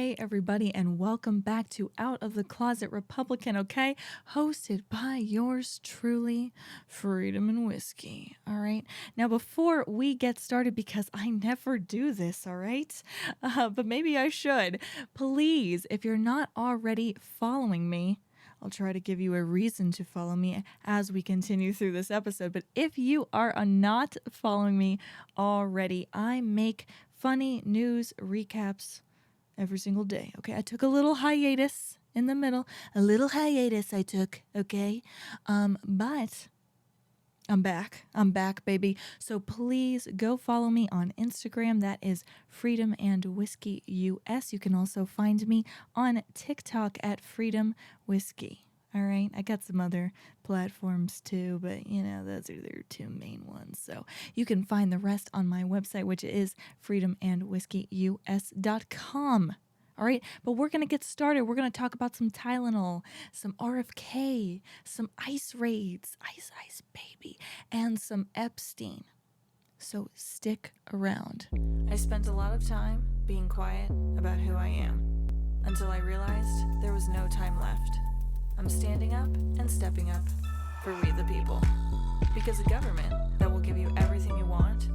Hey, everybody, and welcome back to Out of the Closet Republican, okay? Hosted by yours truly, Freedom and Whiskey, all right? Now, before we get started, because I never do this, all right? But maybe I should. Please, if you're not already following me, I'll try to give you a reason to follow me as we continue through this episode. But if you are not following me already, I make funny news recaps every single day. Okay, I took a little hiatus in the middle, a little hiatus I took. Okay, but I'm back, baby. So please go follow me on Instagram. That is Freedom and Whiskey US. You can also find me on TikTok at Freedom Whiskey. All right, I got some other platforms too, but those are their two main ones. So you can find the rest on my website, which is freedomandwhiskeyus.com. All right, but we're going to get started. We're going to talk about some Tylenol, some RFK, some ICE raids, ice, baby, and some Epstein. So stick around. I spent a lot of time being quiet about who I am until I realized there was no time left. I'm standing up and stepping up for we the people. Because a government that will give you everything you want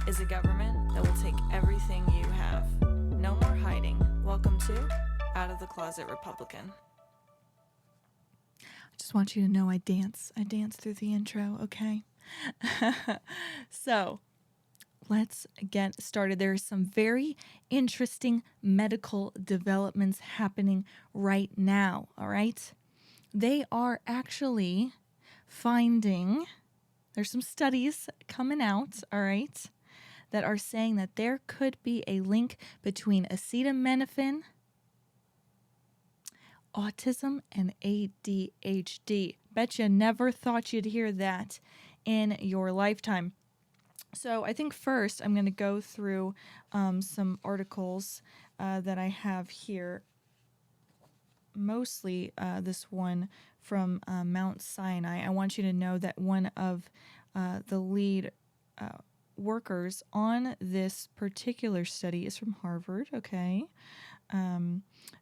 is a government that will take everything you have. No more hiding. Welcome to Out of the Closet Republican. I just want you to know I dance through the intro, okay? So, let's get started. There are some very interesting medical developments happening right now, all right? They are actually finding, there's some studies coming out, all right, that are saying that there could be a link between acetaminophen, autism, and ADHD. Bet you never thought you'd hear that in your lifetime. So I think first I'm going to go through some articles that I have here. Mostly this one from Mount Sinai. I want you to know that one of the lead workers on this particular study is from Harvard, okay?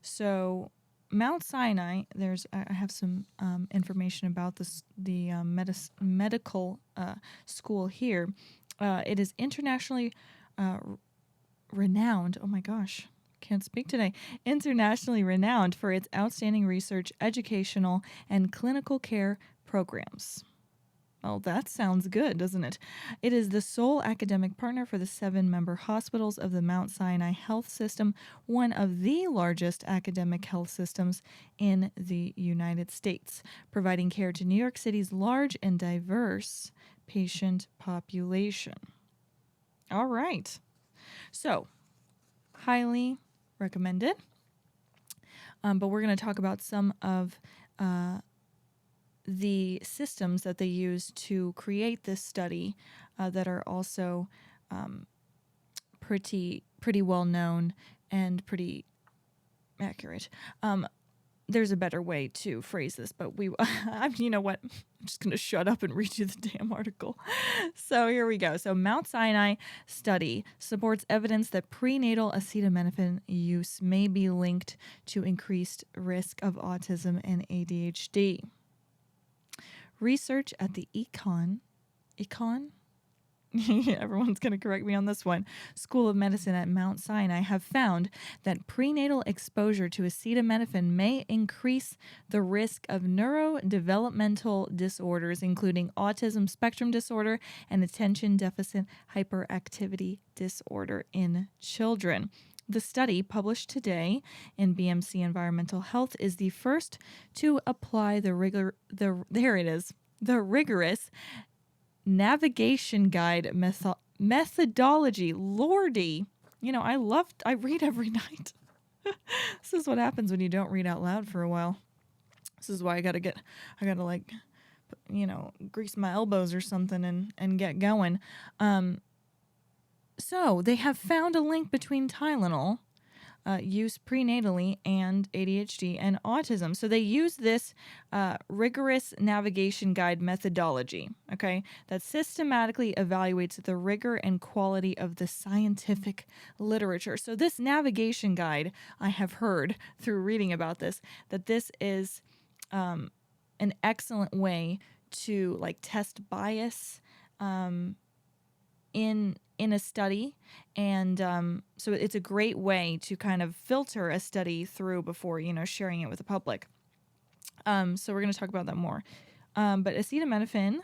So Mount Sinai, I have some information about the medical school here. It is internationally renowned. Oh my gosh. Can't speak today. Internationally renowned for its outstanding research, educational, and clinical care programs. Oh, that sounds good, doesn't it? It is the sole academic partner for the 7-member hospitals of the Mount Sinai Health System, one of the largest academic health systems in the United States, providing care to New York City's large and diverse patient population. All right. So, highly recommended. But we're going to talk about some of the systems that they use to create this study that are also pretty well known and pretty accurate. There's a better way to phrase this, but you know what? I'm just going to shut up and read you the damn article. So here we go. So Mount Sinai study supports evidence that prenatal acetaminophen use may be linked to increased risk of autism and ADHD. Research at the Econ? Everyone's going to correct me on this one. School of Medicine at Mount Sinai have found that prenatal exposure to acetaminophen may increase the risk of neurodevelopmental disorders, including autism spectrum disorder and attention deficit hyperactivity disorder in children. The study, published today in BMC Environmental Health, is the first to apply the rigorous navigation guide methodology. Lordy, I read every night. This is what happens when you don't read out loud for a while. This is why I gotta grease my elbows or something and get going. So they have found a link between Tylenol, use prenatally and ADHD and autism. So they use this rigorous navigation guide methodology, okay, that systematically evaluates the rigor and quality of the scientific literature. So this navigation guide, I have heard through reading about this, that this is an excellent way to like test bias in a study, and so it's a great way to kind of filter a study through before sharing it with the public. So we're going to talk about that more. But acetaminophen,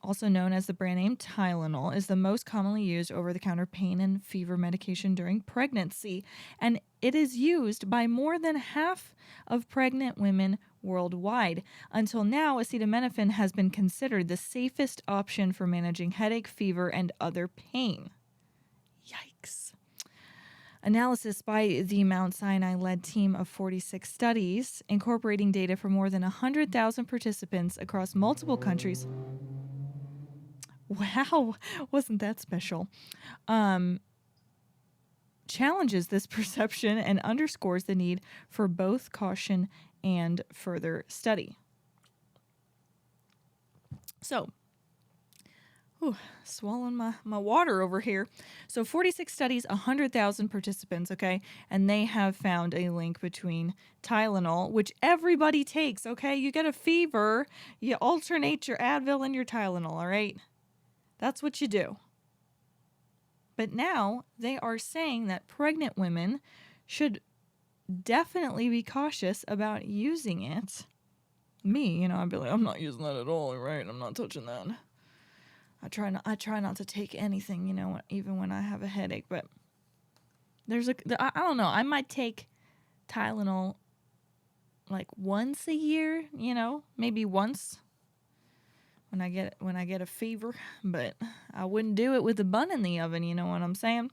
also known as the brand name Tylenol, is the most commonly used over-the-counter pain and fever medication during pregnancy, and it is used by more than half of pregnant women worldwide. Until now, acetaminophen has been considered the safest option for managing headache, fever, and other pain. Yikes. Analysis by the Mount Sinai-led team of 46 studies, incorporating data from more than 100,000 participants across multiple countries. Wow, wasn't that special? Challenges this perception and underscores the need for both caution and further study. So, swallowing my water over here. So 46 studies, 100,000 participants, okay? And they have found a link between Tylenol, which everybody takes, okay? You get a fever, you alternate your Advil and your Tylenol, all right? That's what you do. But now they are saying that pregnant women should definitely be cautious about using it. Me, I'd be like, I'm not using that at all, right? I'm not touching that. I try not to take anything, even when I have a headache. But I don't know. I might take Tylenol like once a year, maybe once when I get a fever. But I wouldn't do it with a bun in the oven. You know what I'm saying?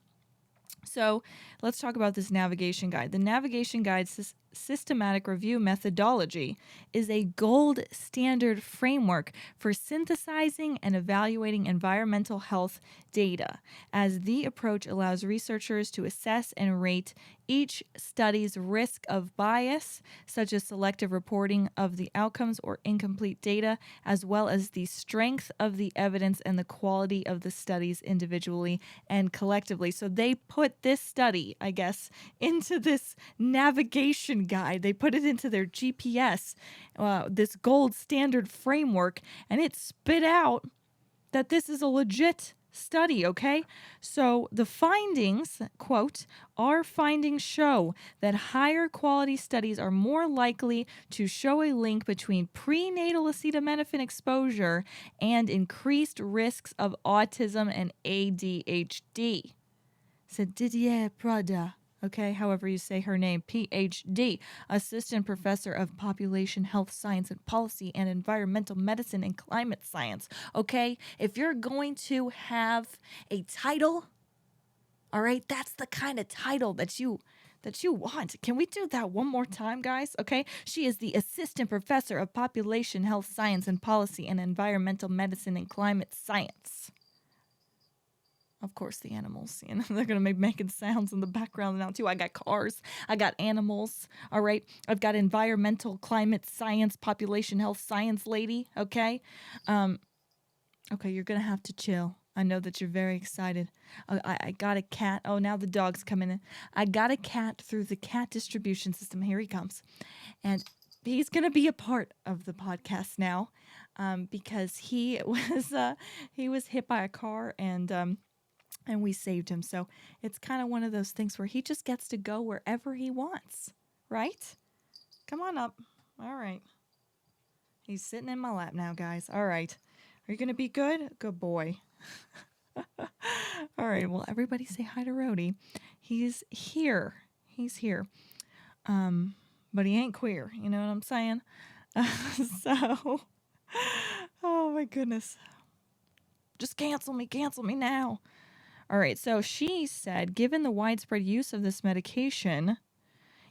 So let's talk about this navigation guide. The navigation guide's systematic review methodology is a gold standard framework for synthesizing and evaluating environmental health data, as the approach allows researchers to assess and rate each study's risk of bias, such as selective reporting of the outcomes or incomplete data, as well as the strength of the evidence and the quality of the studies individually and collectively. So they put this study, I guess, into this navigation guide. They put it into their GPS, this gold standard framework, and it spit out that this is a legit study, okay? So the findings, quote, our findings show that higher quality studies are more likely to show a link between prenatal acetaminophen exposure and increased risks of autism and ADHD. Said Didier Prada, okay, however you say her name, PhD, Assistant Professor of Population Health Science and Policy and Environmental Medicine and Climate Science, okay? If you're going to have a title, all right, that's the kind of title that you want. Can we do that one more time, guys? Okay? She is the Assistant Professor of Population Health Science and Policy and Environmental Medicine and Climate Science. Of course, the animals, they're going to be making sounds in the background now, too. I got cars. I got animals, all right? I've got environmental, climate science, population health science lady, okay? Okay, you're going to have to chill. I know that you're very excited. I got a cat. Oh, now the dog's coming in. I got a cat through the cat distribution system. Here he comes. And he's going to be a part of the podcast now because he was hit by a car and we saved him. So it's kind of one of those things where he just gets to go wherever he wants, right? Come on up. All right. He's sitting in my lap now, guys. All right. Are you going to be good? Good boy. All right. Well, everybody say hi to Rhodey. He's here. But he ain't queer. You know what I'm saying? So, oh my goodness. Just cancel me now. All right, so she said, given the widespread use of this medication,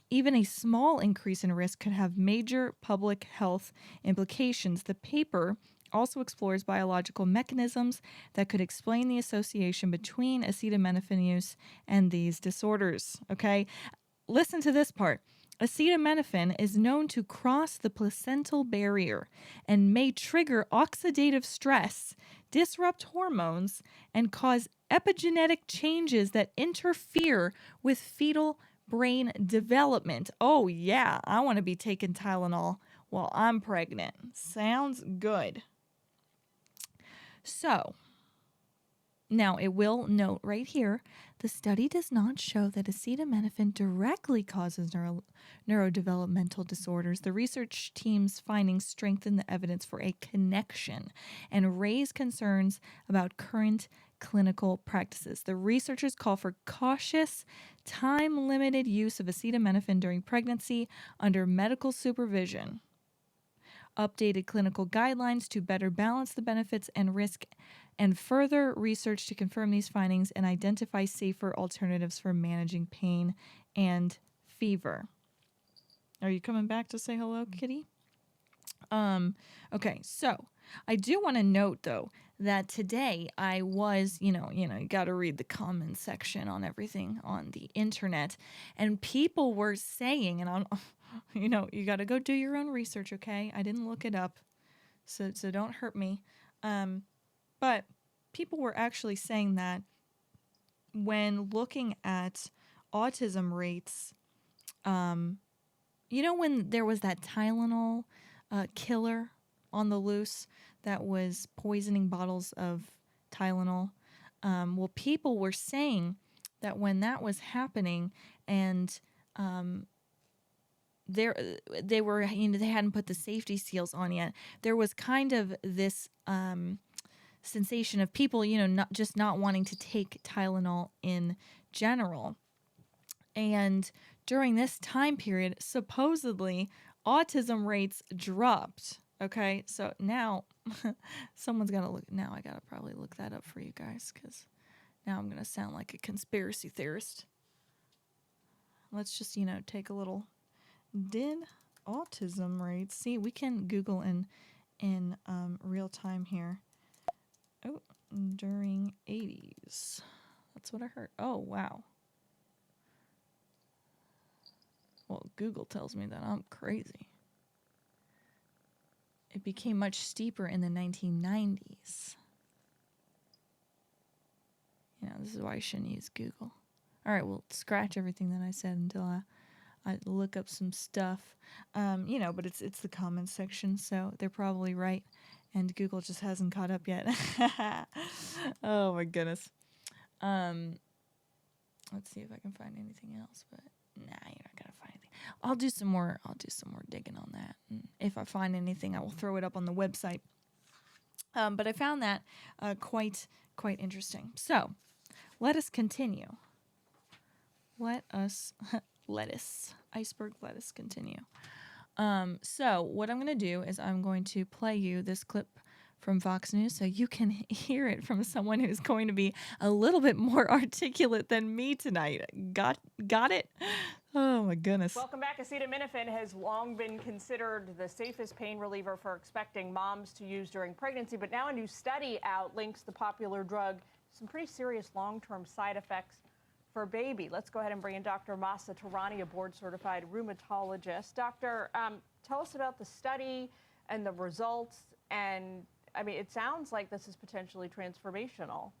even a small increase in risk could have major public health implications. The paper also explores biological mechanisms that could explain the association between acetaminophen use and these disorders. Okay, listen to this part. Acetaminophen is known to cross the placental barrier and may trigger oxidative stress, disrupt hormones, and cause epigenetic changes that interfere with fetal brain development. Oh, yeah, I want to be taking Tylenol while I'm pregnant. Sounds good. So, now, it will note right here, the study does not show that acetaminophen directly causes neurodevelopmental disorders. The research team's findings strengthen the evidence for a connection and raise concerns about current clinical practices. The researchers call for cautious, time-limited use of acetaminophen during pregnancy under medical supervision. Updated clinical guidelines to better balance the benefits and risk, and further research to confirm these findings and identify safer alternatives for managing pain and fever. Are you coming back to say hello, kitty? Okay, so I do want to note though that today I was, you got to read the comments section on everything on the internet, and people were saying, and I'm, you got to go do your own research, okay? I didn't look it up, so don't hurt me. But people were actually saying that when looking at autism rates, when there was that Tylenol killer on the loose that was poisoning bottles of Tylenol, well, people were saying that when that was happening and they hadn't put the safety seals on yet, there was kind of this sensation of people, not wanting to take Tylenol in general. And during this time period, supposedly autism rates dropped. Okay, so now someone's got to look. Now I got to probably look that up for you guys, because now I'm going to sound like a conspiracy theorist. Let's just, take a little. Did autism rates? See, we can Google in real time here. Oh, during 80s. That's what I heard. Oh, wow. Well, Google tells me that I'm crazy. It became much steeper in the 1990s. This is why I shouldn't use Google. All right, well, scratch everything that I said until I look up some stuff. But it's the comments section, so they're probably right. And Google just hasn't caught up yet. Oh my goodness. Let's see if I can find anything else, but nah, you're not gonna find anything. I'll do some more digging on that. And if I find anything, I will throw it up on the website. But I found that quite interesting. So let us continue. Iceberg lettuce continue. So what I'm going to do is I'm going to play you this clip from Fox News so you can hear it from someone who's going to be a little bit more articulate than me tonight. Got it? Oh my goodness. Welcome back. Acetaminophen has long been considered the safest pain reliever for expecting moms to use during pregnancy, but now a new study out links the popular drug to some pretty serious long-term side effects for a baby. Let's go ahead and bring in Dr. Masa Tarani, a board-certified rheumatologist. Doctor, tell us about the study and the results. And it sounds like this is potentially transformational.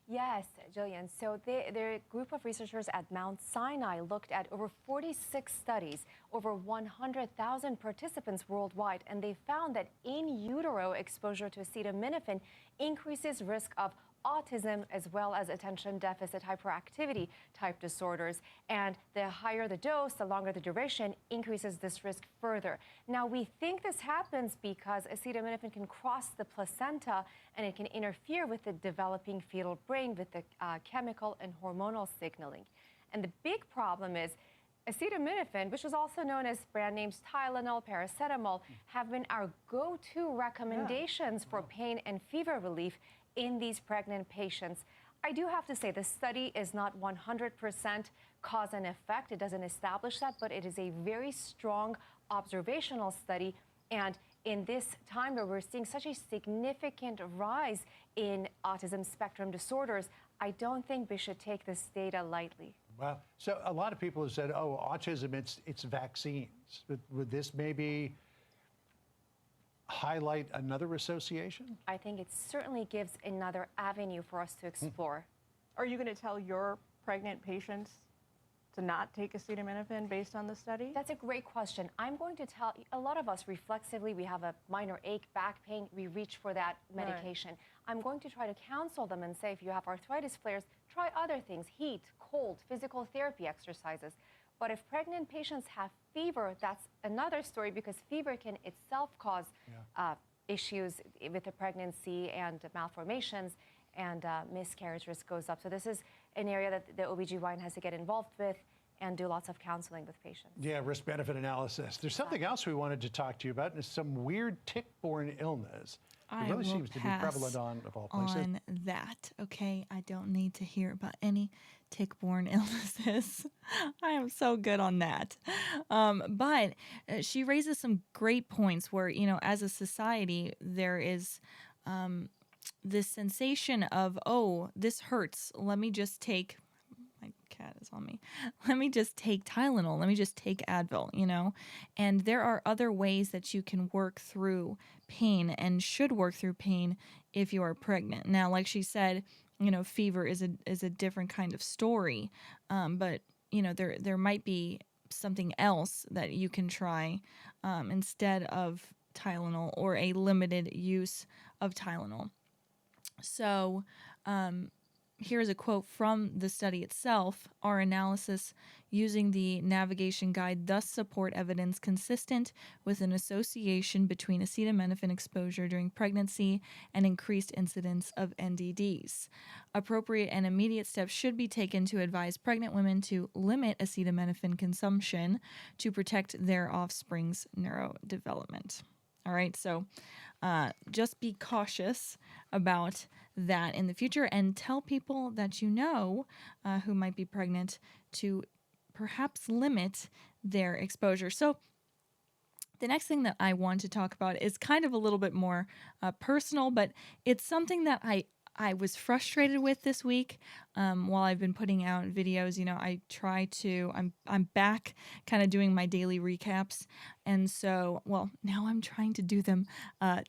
Yes, Jillian. So the group of researchers at Mount Sinai looked at over 46 studies, over 100,000 participants worldwide, and they found that in utero exposure to acetaminophen increases risk of autism as well as attention deficit hyperactivity type disorders. And the higher the dose, the longer the duration, increases this risk further. Now, we think this happens because acetaminophen can cross the placenta and it can interfere with the developing fetal brain with the chemical and hormonal signaling. And the big problem is acetaminophen, which is also known as brand names Tylenol, paracetamol, have been our go-to recommendations for pain and fever relief in these pregnant patients. I do have to say the study is not 100% cause and effect. It doesn't establish that, but it is a very strong observational study, and in this time where we're seeing such a significant rise in autism spectrum disorders, I don't think we should take this data lightly. Well, so a lot of people have said, oh, autism, it's vaccines. Would this maybe highlight another association? I think it certainly gives another avenue for us to explore. Are you going to tell your pregnant patients to not take acetaminophen based on the study? That's a great question. I'm going to tell a lot of us reflexively, we have a minor ache, back pain, we reach for that medication. Right. I'm going to try to counsel them and say, if you have arthritis flares, try other things, heat, cold, physical therapy exercises. But if pregnant patients have fever, that's another story, because fever can itself cause issues with the pregnancy and malformations, and miscarriage risk goes up. So this is an area that the OBGYN has to get involved with and do lots of counseling with patients. Yeah, risk-benefit analysis. There's something else we wanted to talk to you about, and it's some weird tick-borne illness. It really seems to be prevalent of all places. On that, okay? I don't need to hear about any tick-borne illnesses. I am so good on that. But she raises some great points where, as a society, there is this sensation of, oh, this hurts. Let me just take, my cat is on me. Let me just take Tylenol. Let me just take Advil, And there are other ways that you can work through pain and should work through pain if you are pregnant. Now, like she said, fever is a different kind of story. But, there might be something else that you can try instead of Tylenol, or a limited use of Tylenol. So here's a quote from the study itself. Our analysis using the navigation guide thus support evidence consistent with an association between acetaminophen exposure during pregnancy and increased incidence of NDDs. Appropriate and immediate steps should be taken to advise pregnant women to limit acetaminophen consumption to protect their offspring's neurodevelopment. All right, so just be cautious about that in the future, and tell people that who might be pregnant to perhaps limit their exposure. So the next thing that I want to talk about is kind of a little bit more personal, but it's something that I was frustrated with this week while I've been putting out videos. I try to, I'm back kind of doing my daily recaps. And so, now I'm trying to do them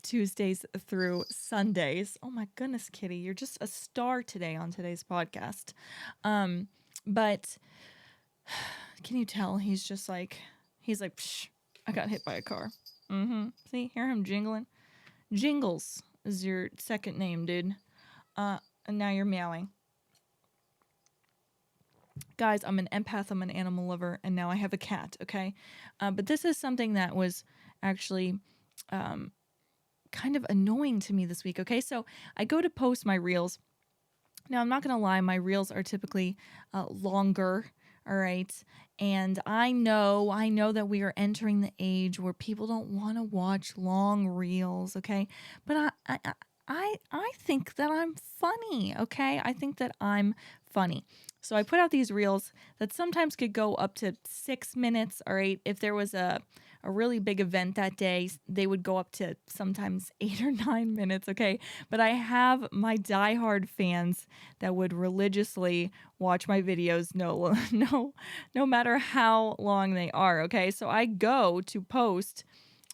Tuesdays through Sundays. Oh my goodness, Kitty, you're just a star today on today's podcast. But can you tell he's like, psh, I got hit by a car. See, hear him jingling? Jingles is your second name, dude. And now you're meowing. Guys, I'm an empath, I'm an animal lover, and now I have a cat, okay? But this is something that was actually kind of annoying to me this week, okay? So I go to post my reels. Now, I'm not going to lie, my reels are typically longer, all right? And I know that we are entering the age where people don't want to watch long reels, okay? But I think that I'm funny, okay? I think that I'm funny. So I put out these reels that sometimes could go up to 6 minutes, all right? If there was a really big event that day, they would go up to sometimes 8 or 9 minutes, okay? But I have my diehard fans that would religiously watch my videos no matter how long they are, okay? So I go to post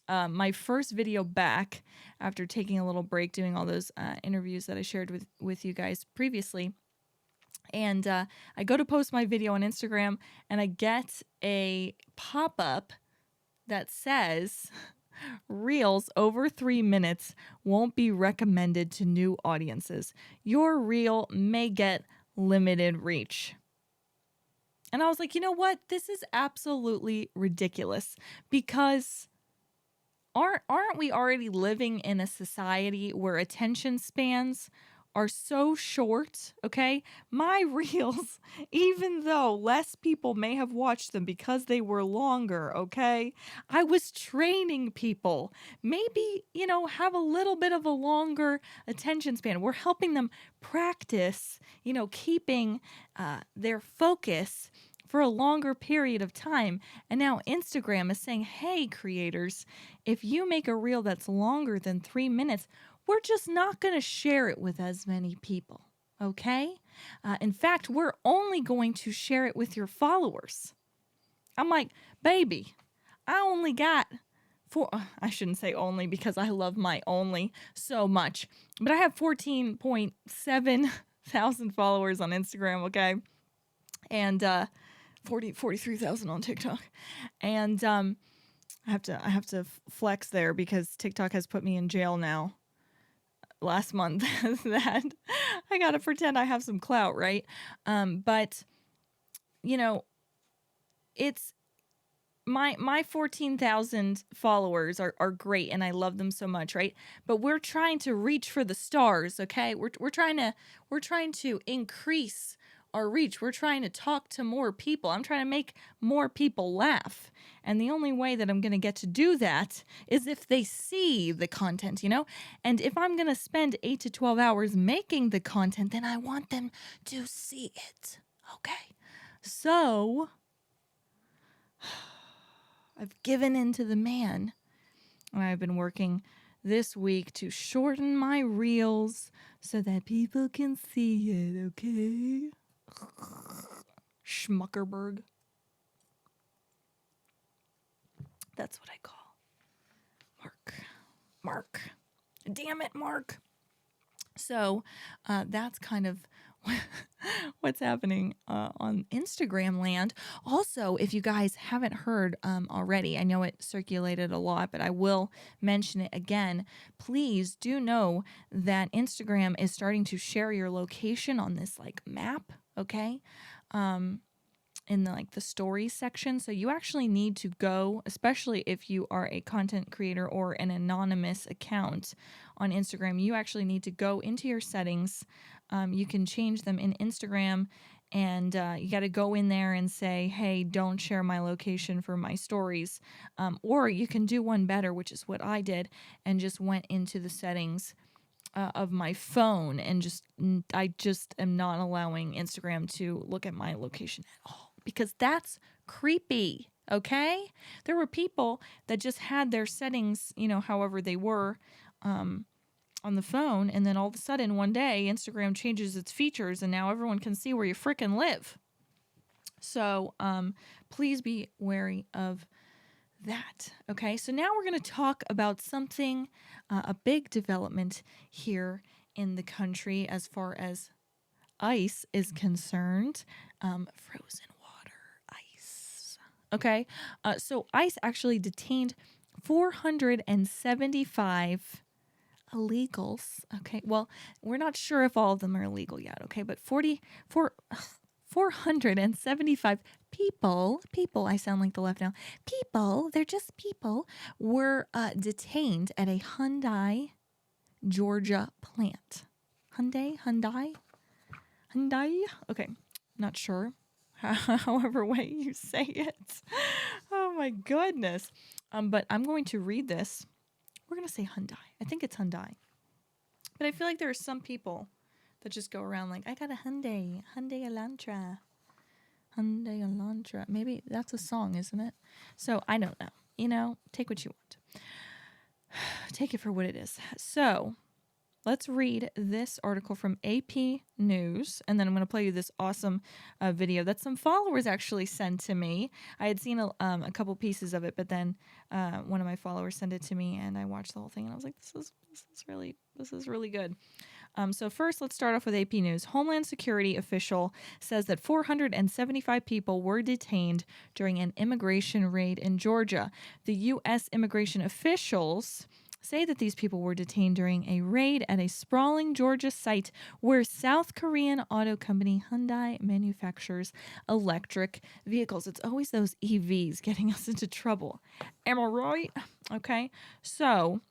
my first video back after taking a little break, doing all those interviews that I shared with you guys previously. And I go to post my video on Instagram, and I get a pop-up that says, Reels over 3 minutes won't be recommended to new audiences. Your reel may get limited reach. And I was like, you know what? This is absolutely ridiculous, because aren't we already living in a society where attention spans are so short, okay? My reels, even though less people may have watched them because they were longer, okay? I was training people. Maybe, have a little bit of a longer attention span. We're helping them practice, keeping their focus for a longer period of time. And now Instagram is saying, hey, creators, if you make a reel that's longer than 3 minutes, we're just not going to share it with as many people. Okay? In fact, we're only going to share it with your followers. I'm like, baby, I only got I shouldn't say only because I love my only so much, but I have 14.7 thousand followers on Instagram, okay? And 43,000 on TikTok. And I have to flex there because TikTok has put me in jail now. Last month that I got to pretend I have some clout, right? But you know, it's my 14,000 followers are great and I love them so much, right? But we're trying to reach for the stars, okay? We're trying to increase our reach. We're trying to talk to more people. I'm trying to make more people laugh. And the only way that I'm going to get to do that is if they see the content, you know? And if I'm going to spend 8 to 12 hours making the content, then I want them to see it. Okay? So I've given in to the man. And I've been working this week to shorten my reels so that people can see it, okay? Schmuckerberg. That's what I call Mark. Damn it, Mark. So that's kind of what's happening on Instagram land. Also, if you guys haven't heard already, I know it circulated a lot, but I will mention it again. Please do know that Instagram is starting to share your location on this like map, okay? In the stories section. So you actually need to go, especially if you are a content creator or an anonymous account on Instagram, you actually need to go into your settings. You can change them in Instagram and you got to go in there and say, hey, don't share my location for my stories. Or you can do one better, which is what I did, and just went into the settings of my phone and I just am not allowing Instagram to look at my location at all because that's creepy, okay? There were people that just had their settings, however they were on the phone, and then all of a sudden one day Instagram changes its features and now everyone can see where you frickin' live. So please be wary of that. Okay, so now we're going to talk about something, a big development here in the country as far as ice is concerned. Frozen water, ice. Okay, so ICE actually detained 475 illegals. Okay, well, we're not sure if all of them are illegal yet. Okay, but 475 people, I sound like the left now, they're just people, were detained at a Hyundai, Georgia plant. Hyundai? Okay, not sure. However way you say it. Oh my goodness. But I'm going to read this. We're going to say Hyundai. I think it's Hyundai. But I feel like there are some people that just go around like, I got a Hyundai Elantra. Maybe that's a song, isn't it? So I don't know. Take what you want. Take it for what it is. So let's read this article from AP News, and then I'm going to play you this awesome video that some followers actually sent to me. I had seen a couple pieces of it, but then one of my followers sent it to me, and I watched the whole thing, and I was like, this is really good. So first, let's start off with AP News. Homeland Security official says that 475 people were detained during an immigration raid in Georgia. The U.S. immigration officials say that these people were detained during a raid at a sprawling Georgia site where South Korean auto company Hyundai manufactures electric vehicles. It's always those EVs getting us into trouble. Am I right? Okay, so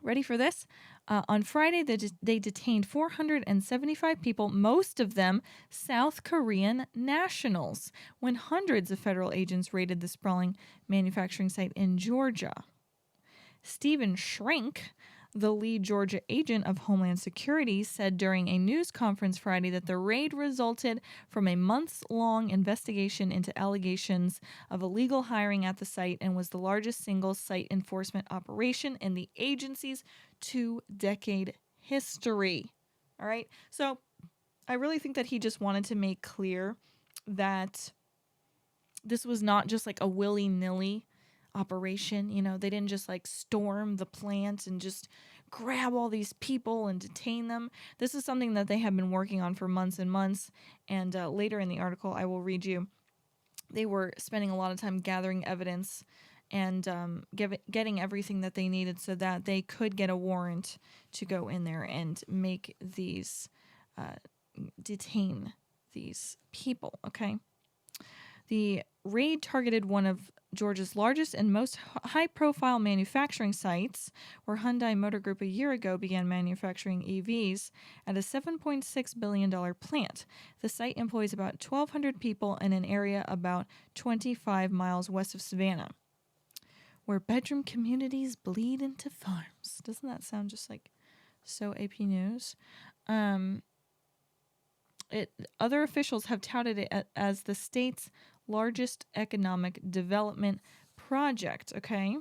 ready for this? On Friday, they detained 475 people, most of them South Korean nationals, when hundreds of federal agents raided the sprawling manufacturing site in Georgia. Stephen Shrink, The lead Georgia agent of Homeland Security said during a news conference Friday that the raid resulted from a months-long investigation into allegations of illegal hiring at the site and was the largest single site enforcement operation in the agency's 2-decade history. All right. So I really think that he just wanted to make clear that this was not just like a willy-nilly operation. You know, they didn't just like storm the plant and just grab all these people and detain them. This is something that they have been working on for months and months. And later in the article, I will read you, they were spending a lot of time gathering evidence and getting everything that they needed so that they could get a warrant to go in there and make these, detain these people, okay? The raid targeted one of Georgia's largest and most high-profile manufacturing sites, where Hyundai Motor Group a year ago began manufacturing EVs at a $7.6 billion plant. The site employs about 1,200 people in an area about 25 miles west of Savannah, where bedroom communities bleed into farms. Doesn't that sound just like so AP News? Other officials have touted it as the state's largest economic development project, okay?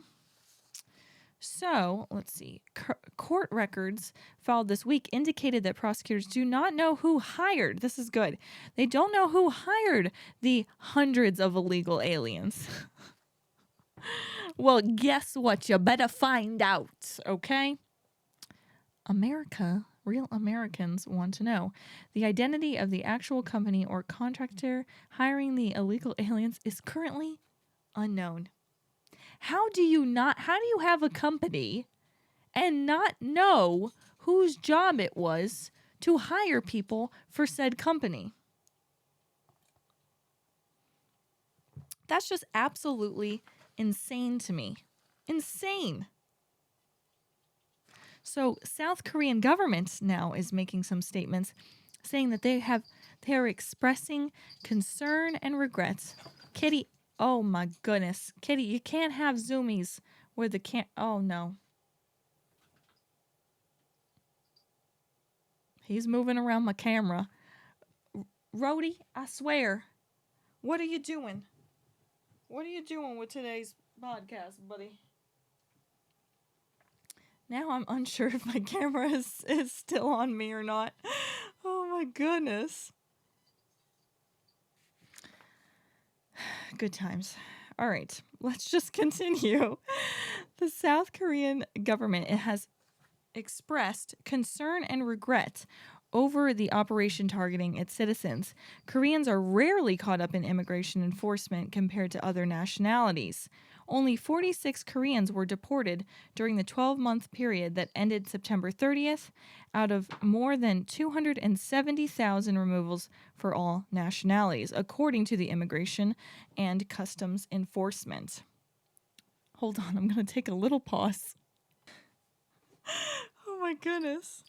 So, let's see. Court records filed this week indicated that prosecutors do not know who hired. This is good. They don't know who hired the hundreds of illegal aliens. Well, guess what? You better find out, okay? America, real Americans want to know. The identity of the actual company or contractor hiring the illegal aliens is currently unknown. How do you have a company and not know whose job it was to hire people for said company? That's just absolutely insane to me. Insane. So South Korean government now is making some statements saying that they are expressing concern and regret. Kitty, oh my goodness. Kitty, you can't have zoomies where the oh no. He's moving around my camera. Rhodey, I swear. What are you doing? What are you doing with today's podcast, buddy? Now I'm unsure if my camera is still on me or not. Oh my goodness. Good times. All right, let's just continue. The South Korean government has expressed concern and regret over the operation targeting its citizens. Koreans are rarely caught up in immigration enforcement compared to other nationalities. Only 46 Koreans were deported during the 12-month period that ended September 30th, out of more than 270,000 removals for all nationalities, according to the Immigration and Customs Enforcement. Hold on, I'm going to take a little pause. Oh my goodness.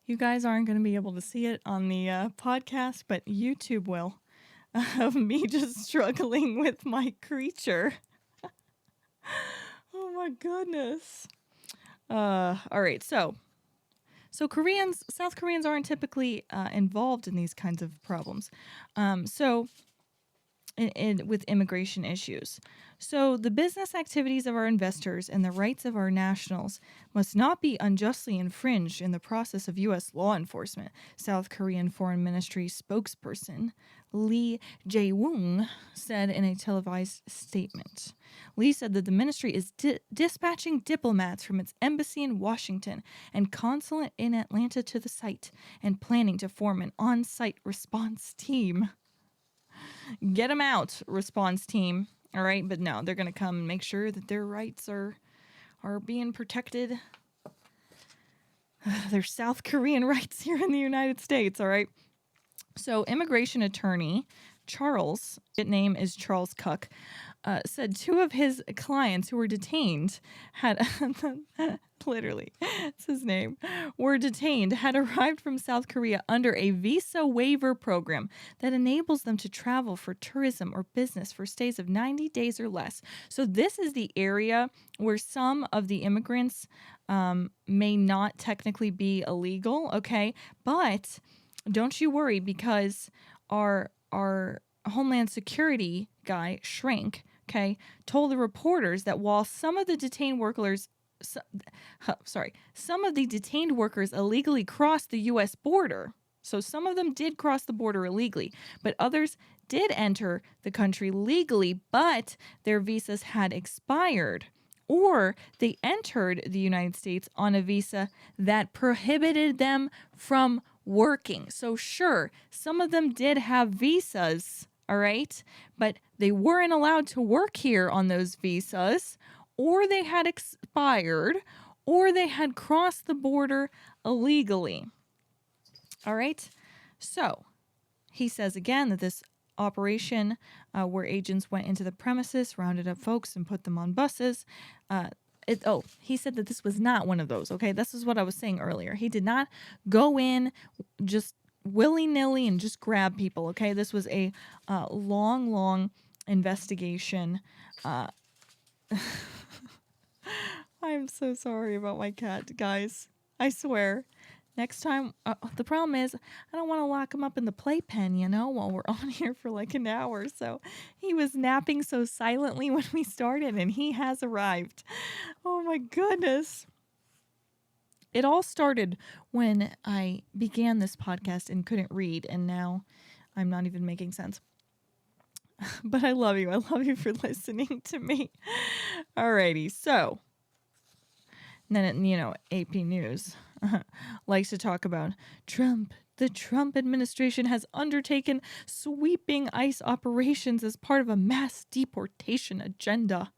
You guys aren't going to be able to see it on the podcast, but YouTube will, of me just struggling with my creature. Oh my goodness. All right, so South Koreans aren't typically involved in these kinds of problems. With immigration issues. So the business activities of our investors and the rights of our nationals must not be unjustly infringed in the process of U.S. law enforcement, South Korean Foreign Ministry spokesperson Lee Jae-woong said in a televised statement. Lee said that the ministry is dispatching diplomats from its embassy in Washington and consulate in Atlanta to the site and planning to form an on-site response team. Get them out, response team. All right, but no, they're going to come and make sure that their rights are being protected. Their South Korean rights here in the United States, all right? So immigration attorney Charles, his name is Charles Cook, said two of his clients who were detained had, literally, it's his name, were detained, had arrived from South Korea under a visa waiver program that enables them to travel for tourism or business for stays of 90 days or less. So this is the area where some of the immigrants may not technically be illegal, okay? But don't you worry, because our Homeland Security guy, Shrink, okay, told the reporters that while some of the detained workers illegally crossed the U.S. border, so some of them did cross the border illegally, but others did enter the country legally, but their visas had expired, or they entered the United States on a visa that prohibited them from working. So sure, some of them did have visas, all right, but they weren't allowed to work here on those visas, or they had expired, or they had crossed the border illegally. All right. So he says again that this operation where agents went into the premises, rounded up folks, and put them on buses. He said that this was not one of those. Okay, this is what I was saying earlier. He did not go in just willy-nilly and just grab people. Okay, this was a long investigation. I'm so sorry about my cat, guys. I swear. Next time, the problem is I don't want to lock him up in the playpen, while we're on here for like an hour. So he was napping so silently when we started, and he has arrived. Oh my goodness. It all started when I began this podcast and couldn't read, and now I'm not even making sense. But I love you. I love you for listening to me. Alrighty, so then, AP News likes to talk about Trump. The Trump administration has undertaken sweeping ICE operations as part of a mass deportation agenda.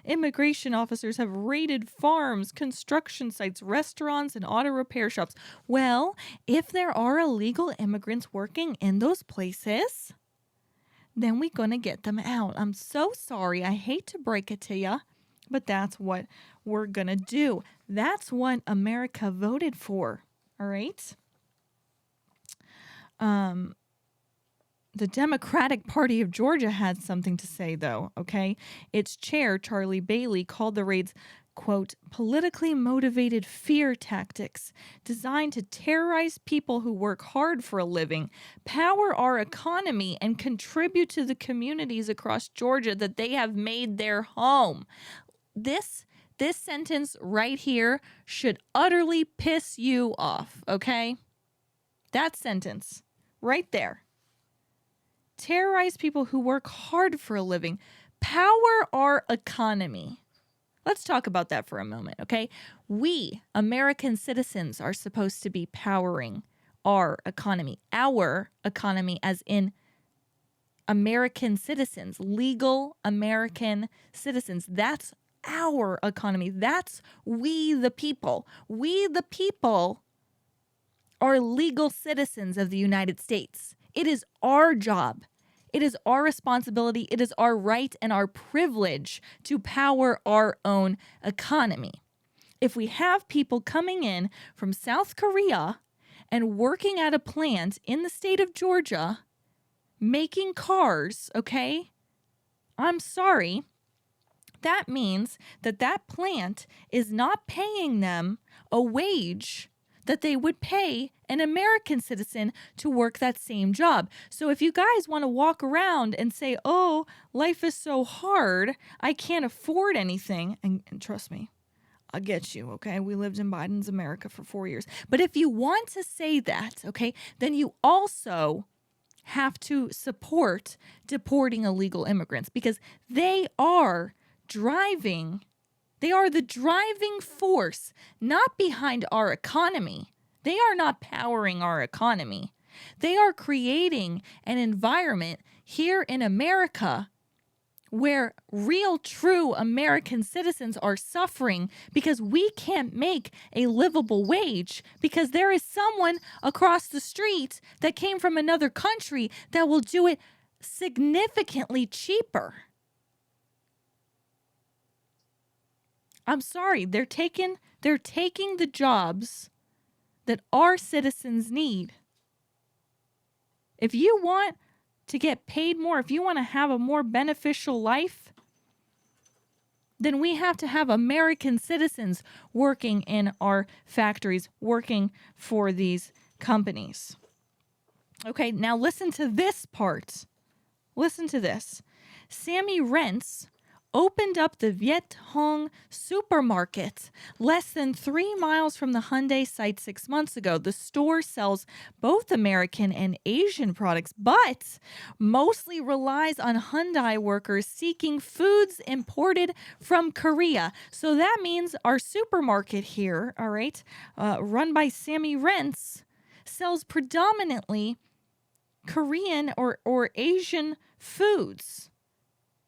Immigration officers have raided farms, construction sites, restaurants, and auto repair shops. Well, if there are illegal immigrants working in those places, then we're going to get them out. I'm so sorry. I hate to break it to you, but that's what we're going to do. That's what America voted for. All right? The Democratic Party of Georgia had something to say, though, okay? Its chair, Charlie Bailey, called the raids, quote, politically motivated fear tactics designed to terrorize people who work hard for a living, power our economy, and contribute to the communities across Georgia that they have made their home. This sentence right here should utterly piss you off, okay? That sentence right there. Terrorize people who work hard for a living, power our economy. Let's talk about that for a moment, okay? We, American citizens, are supposed to be powering our economy as in American citizens, legal American citizens. That's our economy. That's we the people. We the people are legal citizens of the United States. It is our job. It is our responsibility. It is our right and our privilege to power our own economy. If we have people coming in from South Korea and working at a plant in the state of Georgia, making cars, okay? I'm sorry. That means that plant is not paying them a wage that they would pay an American citizen to work that same job. So if you guys want to walk around and say, oh, life is so hard, I can't afford anything, and trust me, I'll get you, okay? We lived in Biden's America for 4 years. But if you want to say that, okay, then you also have to support deporting illegal immigrants because they are the driving force, not behind our economy. They are not powering our economy. They are creating an environment here in America where real, true American citizens are suffering because we can't make a livable wage because there is someone across the street that came from another country that will do it significantly cheaper. I'm sorry, they're taking the jobs that our citizens need. If you want to get paid more, if you want to have a more beneficial life, then we have to have American citizens working in our factories, working for these companies. Okay, now listen to this part. Listen to this. Sammy Rents opened up the Viet Hong supermarket less than 3 miles from the Hyundai site 6 months ago. The store sells both American and Asian products, but mostly relies on Hyundai workers seeking foods imported from Korea. So that means our supermarket here, all right, run by Sammy Rents, sells predominantly Korean or Asian foods.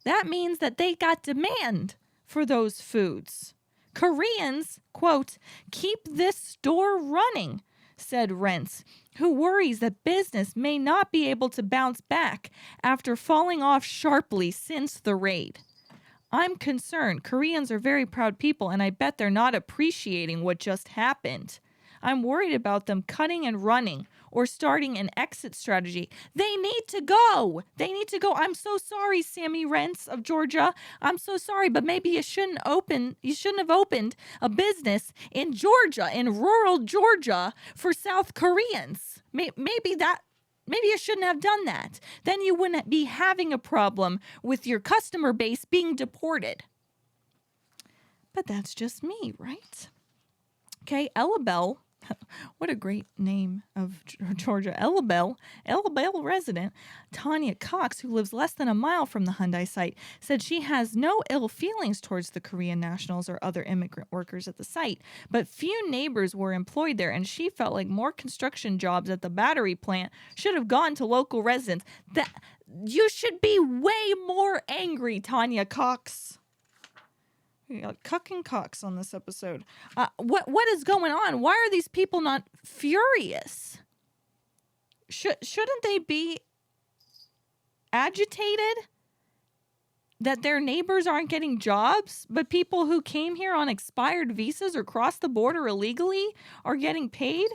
That means that they got demand for those foods. Koreans, quote, keep this store running, said Rents, who worries that business may not be able to bounce back after falling off sharply since the raid. I'm concerned. Koreans are very proud people, and I bet they're not appreciating what just happened. I'm worried about them cutting and running or starting an exit strategy. They need to go. They need to go. I'm so sorry, Sammy Rents of Georgia. I'm so sorry, but maybe you shouldn't have opened a business in Georgia, in rural Georgia, for South Koreans. Maybe you shouldn't have done that. Then you wouldn't be having a problem with your customer base being deported. But that's just me, right? Okay, Ella Bell. What a great name of Georgia. Ella Bell resident Tanya Cox, who lives less than a mile from the Hyundai site, said she has no ill feelings towards the Korean nationals or other immigrant workers at the site, but few neighbors were employed there, and she felt like more construction jobs at the battery plant should have gone to local residents. That you should be way more angry, Tanya Cox. We got Cuck and Cox on this episode. What is going on? Why are these people not furious? Shouldn't they be agitated that their neighbors aren't getting jobs, but people who came here on expired visas or crossed the border illegally are getting paid?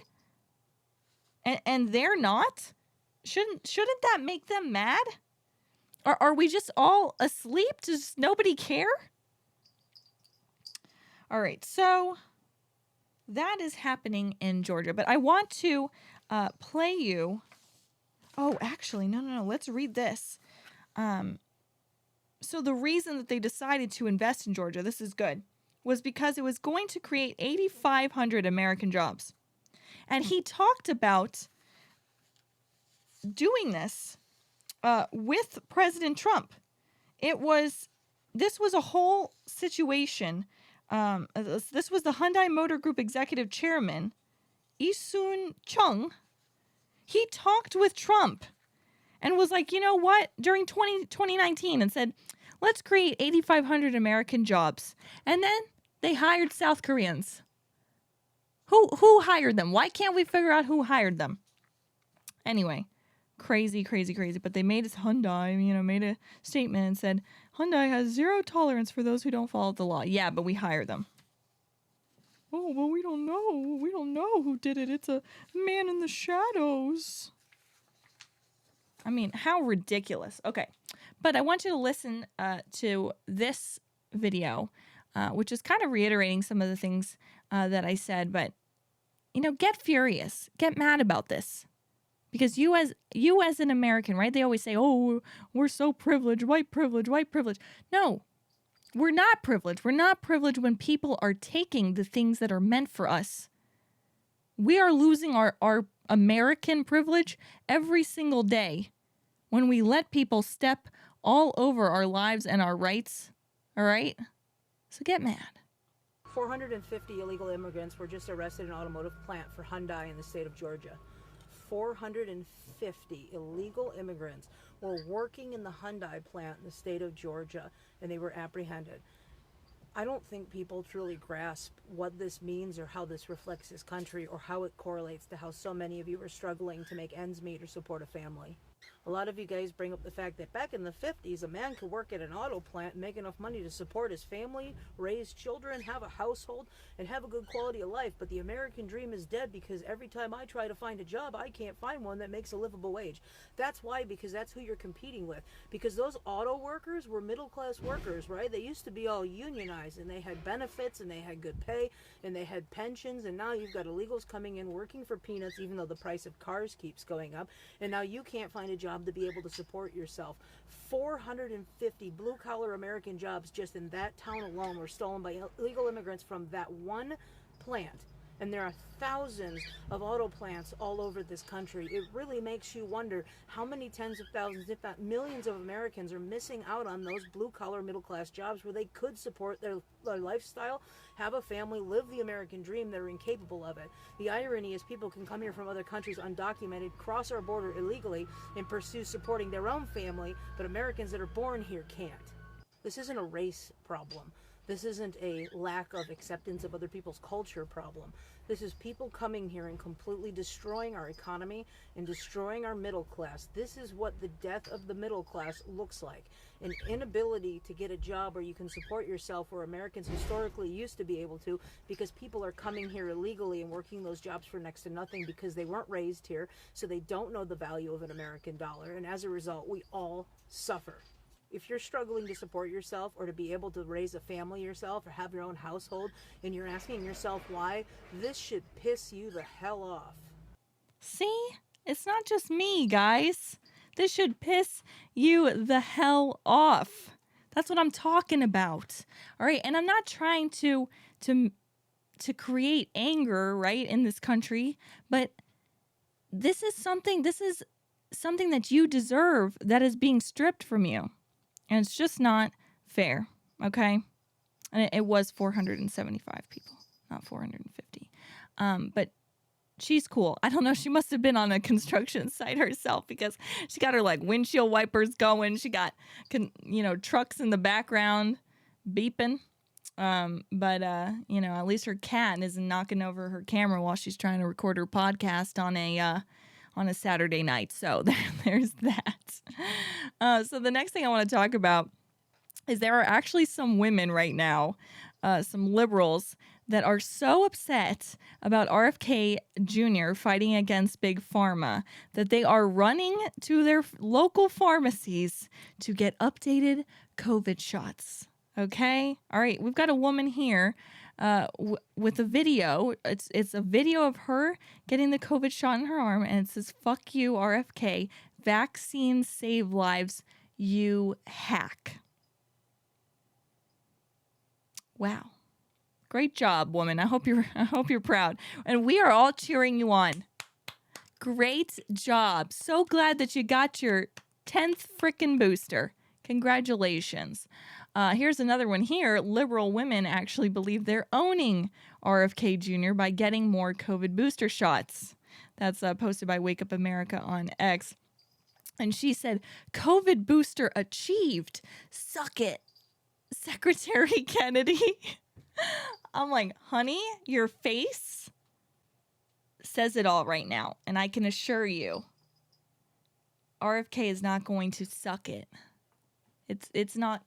And they're not? Shouldn't that make them mad? Are we just all asleep? Does nobody care? All right, so that is happening in Georgia. But I want to play you. Oh, actually, no. Let's read this. So the reason that they decided to invest in Georgia, this is good, was because it was going to create 8,500 American jobs. And he talked about doing this with President Trump. This was a whole situation. This was the Hyundai Motor Group executive chairman, Isun Chung. He talked with Trump and was like, you know what, during 2019 and said, let's create 8,500 American jobs. And then they hired South Koreans. Who hired them? Why can't we figure out who hired them? Anyway, crazy. But they made Hyundai, made a statement and said, Hyundai has zero tolerance for those who don't follow the law. Yeah, but we hire them. Oh, well, we don't know. We don't know who did it. It's a man in the shadows. I mean, how ridiculous. Okay, but I want you to listen to this video, which is kind of reiterating some of the things that I said. But, get furious. Get mad about this. Because you as an American, right? They always say, oh, we're so privileged, white privilege. No, we're not privileged. We're not privileged when people are taking the things that are meant for us. We are losing our American privilege every single day when we let people step all over our lives and our rights. All right? So get mad. 450 illegal immigrants were just arrested in an automotive plant for Hyundai in the state of Georgia. 450 illegal immigrants were working in the Hyundai plant in the state of Georgia, and they were apprehended. I don't think people truly grasp what this means or how this reflects this country or how it correlates to how so many of you are struggling to make ends meet or support a family. A lot of you guys bring up the fact that back in the 50s, a man could work at an auto plant and make enough money to support his family, raise children, have a household, and have a good quality of life. But the American dream is dead because every time I try to find a job, I can't find one that makes a livable wage. That's why, because that's who you're competing with. Because those auto workers were middle-class workers, right? They used to be all unionized, and they had benefits, and they had good pay, and they had pensions, and now you've got illegals coming in working for peanuts, even though the price of cars keeps going up, and now you can't find a job to be able to support yourself. 450 blue-collar American jobs just in that town alone were stolen by illegal immigrants from that one plant. And there are thousands of auto plants all over this country. It really makes you wonder how many tens of thousands, if not millions of Americans are missing out on those blue-collar middle-class jobs where they could support their lifestyle, have a family, live the American dream. They're incapable of it. The irony is people can come here from other countries undocumented, cross our border illegally, and pursue supporting their own family, but Americans that are born here can't. This isn't a race problem. This isn't a lack of acceptance of other people's culture problem. This is people coming here and completely destroying our economy and destroying our middle class. This is what the death of the middle class looks like. An inability to get a job where you can support yourself, where Americans historically used to be able to, because people are coming here illegally and working those jobs for next to nothing because they weren't raised here, so they don't know the value of an American dollar. And as a result, we all suffer. If you're struggling to support yourself or to be able to raise a family yourself or have your own household, and you're asking yourself why, this should piss you the hell off. See? It's not just me, guys. This should piss you the hell off. That's what I'm talking about. All right, and I'm not trying to create anger, right, in this country, but this is something that you deserve that is being stripped from you. And it's just not fair, okay? And it was 475 people, not 450. But she's cool. I don't know. She must have been on a construction site herself because she got her like windshield wipers going. She got, trucks in the background beeping. But at least her cat isn't knocking over her camera while she's trying to record her podcast on a Saturday night. So there's that. So the next thing I want to talk about is there are actually some women right now, some liberals, that are so upset about RFK Jr. fighting against Big Pharma that they are running to their local pharmacies to get updated COVID shots. Okay? All right, we've got a woman here with a video. It's a video of her getting the COVID shot in her arm, and it says, "Fuck you, RFK. Vaccines save lives, you hack." Wow. Great job, woman. I hope you're proud. And we are all cheering you on. Great job. So glad that you got your 10th frickin' booster. Congratulations. Here's another one here. Liberal women actually believe they're owning RFK Jr. by getting more COVID booster shots. That's posted by Wake Up America on X. And she said, "COVID booster achieved. Suck it, Secretary Kennedy." I'm like, honey, your face says it all right now. And I can assure you, RFK is not going to suck it. It's not.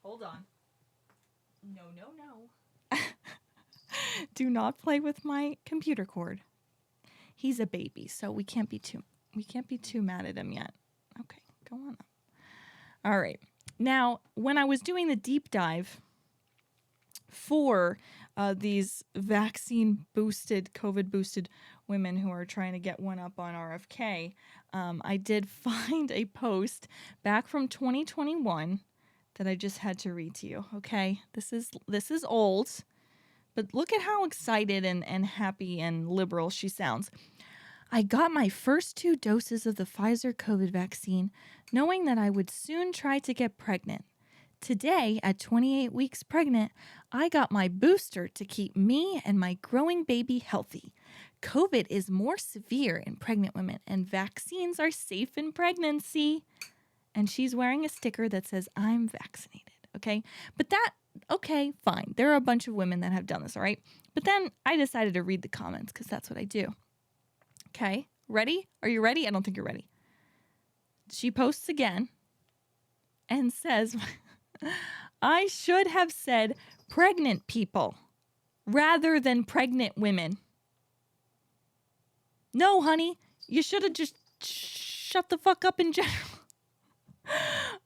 Hold on. No. Do not play with my computer cord. He's a baby, so we can't be too mad at him yet. Okay, go on up. All right. Now, when I was doing the deep dive for these vaccine-boosted, COVID-boosted women who are trying to get one up on RFK, I did find a post back from 2021 that I just had to read to you, okay? This is old, but look at how excited and happy and liberal she sounds. "I got my first 2 doses of the Pfizer COVID vaccine, knowing that I would soon try to get pregnant. Today, at 28 weeks pregnant, I got my booster to keep me and my growing baby healthy. COVID is more severe in pregnant women, and vaccines are safe in pregnancy." And she's wearing a sticker that says, "I'm vaccinated," okay? Okay, fine. There are a bunch of women that have done this, all right? But then I decided to read the comments because that's what I do. Okay, Ready? Are you ready? I don't think you're ready. She posts again and says, I should have said pregnant people rather than pregnant women. No, honey, you should have just shut the fuck up in general.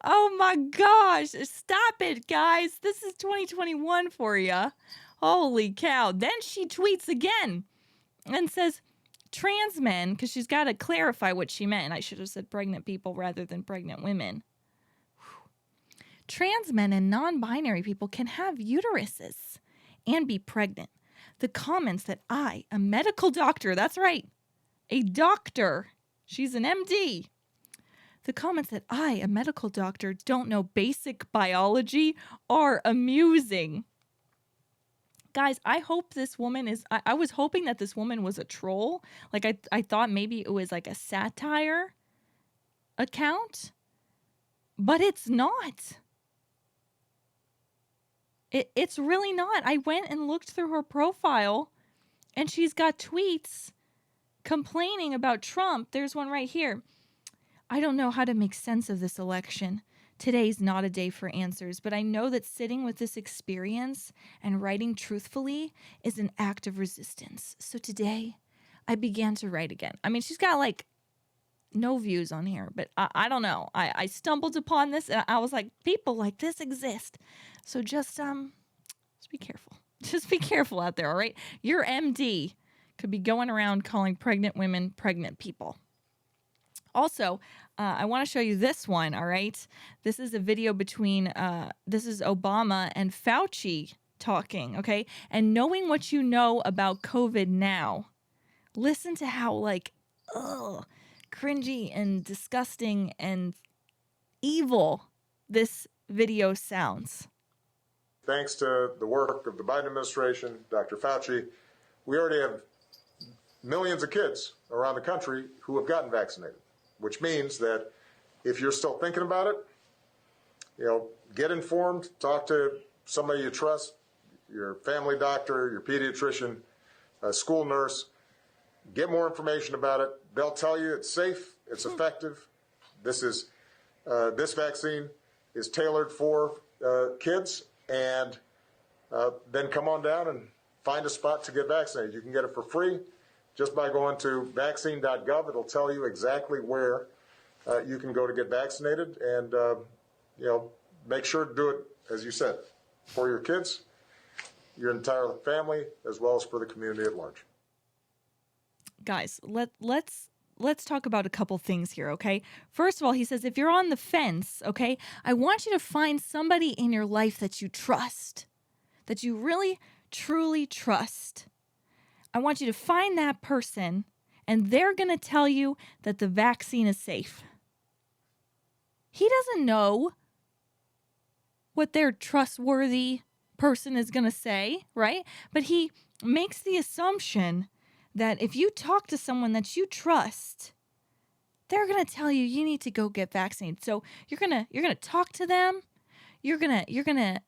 Oh my gosh. Stop it, guys. This is 2021 for you. Holy cow. Then she tweets again and says, trans men, because she's got to clarify what she meant. I should have said pregnant people rather than pregnant women. Trans men and non-binary people can have uteruses and be pregnant. The comments that I, a medical doctor, that's right, a doctor, she's an MD. The comments that I, a medical doctor, don't know basic biology are amusing. Guys, I hope this woman is, I was hoping that this woman was a troll. Like I thought maybe it was like a satire account, but it's not. It's really not. I went and looked through her profile and she's got tweets complaining about Trump. There's one right here. I don't know how to make sense of this election. Today's not a day for answers, but I know that sitting with this experience and writing truthfully is an act of resistance. So today, I began to write again. I mean, she's got like no views on here, but I don't know. I stumbled upon this and I was like, people like this exist. So just be careful. Just be careful out there, all right? Your MD could be going around calling pregnant women pregnant people. Also, I want to show you this one, all right? This is a video between, this is Obama and Fauci talking, okay? And knowing what you know about COVID now, listen to how, like, cringy and disgusting and evil this video sounds. Thanks to the work of the Biden administration, Dr. Fauci, we already have millions of kids around the country who have gotten vaccinated. Which means that if you're still thinking about it, get informed, talk to somebody you trust, your family doctor, your pediatrician, a school nurse, get more information about it. They'll tell you it's safe, it's effective. This vaccine is tailored for kids, and then come on down and find a spot to get vaccinated. You can get it for free. Just by going to vaccine.gov, it'll tell you exactly where you can go to get vaccinated, and make sure to do it, as you said, for your kids, your entire family, as well as for the community at large. Guys, let's talk about a couple things here, okay? First of all, he says if you're on the fence, okay, I want you to find somebody in your life that you trust, that you really truly trust. I want you to find that person, and they're going to tell you that the vaccine is safe. He doesn't know what their trustworthy person is going to say, right? But he makes the assumption that if you talk to someone that you trust, they're going to tell you you need to go get vaccinated. So you're going to talk to them. You're going to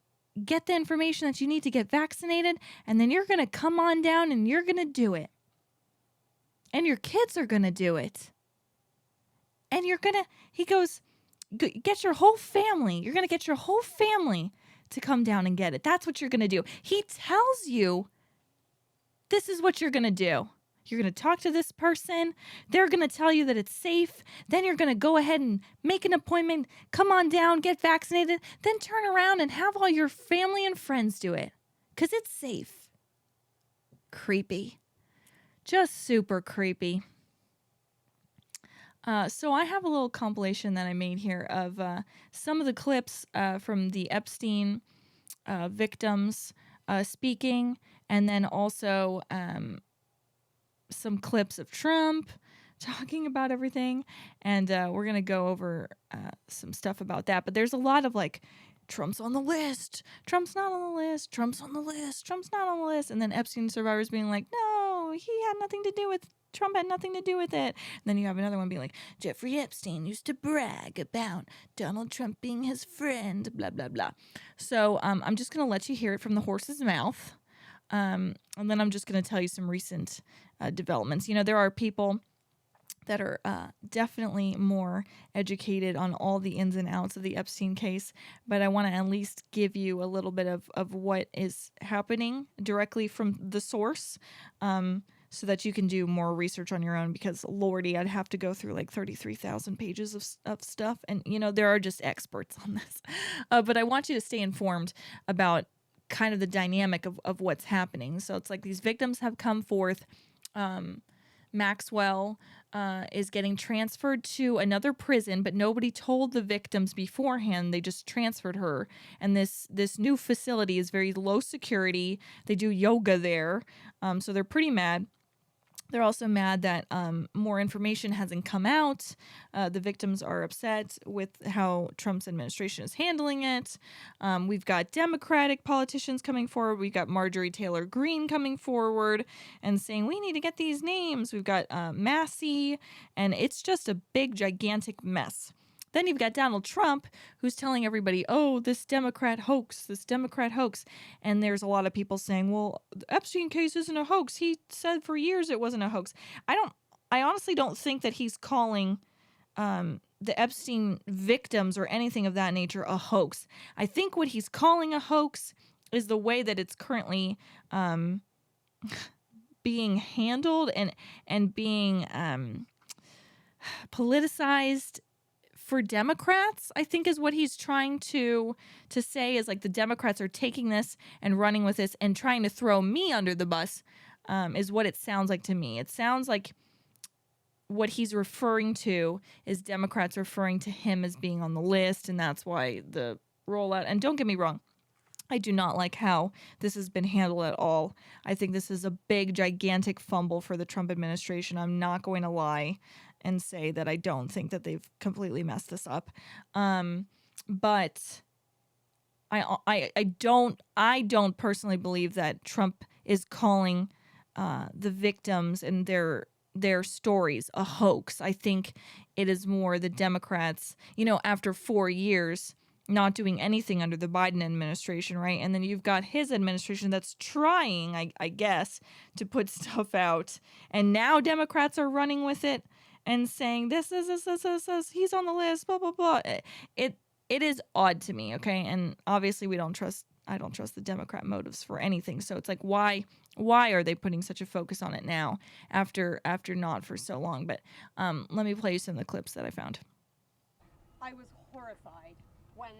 get the information that you need to get vaccinated, and then you're going to come on down and you're going to do it. And your kids are going to do it. And he goes, get your whole family. You're going to get your whole family to come down and get it. That's what you're going to do. He tells you this is what you're going to do. You're going to talk to this person. They're going to tell you that it's safe. Then you're going to go ahead and make an appointment, come on down, get vaccinated, then turn around and have all your family and friends do it because it's safe. Creepy. Just super creepy. So I have a little compilation that I made here of some of the clips from the Epstein victims speaking, and then also some clips of Trump talking about everything. And we're going to go over some stuff about that. But there's a lot of like, Trump's on the list, Trump's not on the list, Trump's on the list, Trump's not on the list. And then Epstein survivors being like, no, he had nothing to do with Trump had nothing to do with it. And then you have another one being like, Jeffrey Epstein used to brag about Donald Trump being his friend, blah, blah, blah. So I'm just going to let you hear it from the horse's mouth. And then I'm just going to tell you some recent developments. You know, there are people that are definitely more educated on all the ins and outs of the Epstein case, but I want to at least give you a little bit of what is happening directly from the source, so that you can do more research on your own, because Lordy, I'd have to go through like 33,000 pages of stuff, and there are just experts on this. But I want you to stay informed about kind of the dynamic of what's happening. So it's like these victims have come forth. Maxwell is getting transferred to another prison, but nobody told the victims beforehand. They just transferred her. And this new facility is very low security. They do yoga there. So they're pretty mad. They're also mad that more information hasn't come out. The victims are upset with how Trump's administration is handling it. We've got Democratic politicians coming forward. We've got Marjorie Taylor Greene coming forward and saying, we need to get these names. We've got Massey, and it's just a big, gigantic mess. Then you've got Donald Trump, who's telling everybody, oh, this Democrat hoax. And there's a lot of people saying, well, the Epstein case isn't a hoax. He said for years it wasn't a hoax. I honestly don't think that he's calling the Epstein victims or anything of that nature a hoax. I think what he's calling a hoax is the way that it's currently being handled and being politicized for Democrats, I think, is what he's trying to say, is like the Democrats are taking this and running with this and trying to throw me under the bus, is what it sounds like to me. It sounds like what he's referring to is Democrats referring to him as being on the list, and that's why the rollout. And don't get me wrong, I do not like how this has been handled at all. I think this is a big, gigantic fumble for the Trump administration. I'm not going to lie and say that I don't think that they've completely messed this up. But I don't personally believe that Trump is calling the victims and their stories a hoax. I think it is more the Democrats, after 4 years not doing anything under the Biden administration, right? And then you've got his administration that's trying, I guess, to put stuff out. And now Democrats are running with it and saying, this, he's on the list, blah, blah, blah. It is odd to me, okay? And obviously I don't trust the Democrat motives for anything. So it's like, why are they putting such a focus on it now after not for so long? But let me play you some of the clips that I found. I was horrified when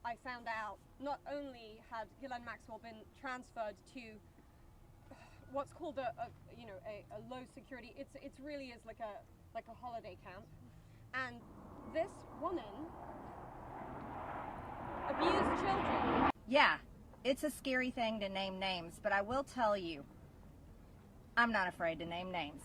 I found out not only had Ghislaine Maxwell been transferred to what's called a low security, it really is like a holiday camp, and this woman abused children. Yeah, it's a scary thing to name names, but I will tell you, I'm not afraid to name names.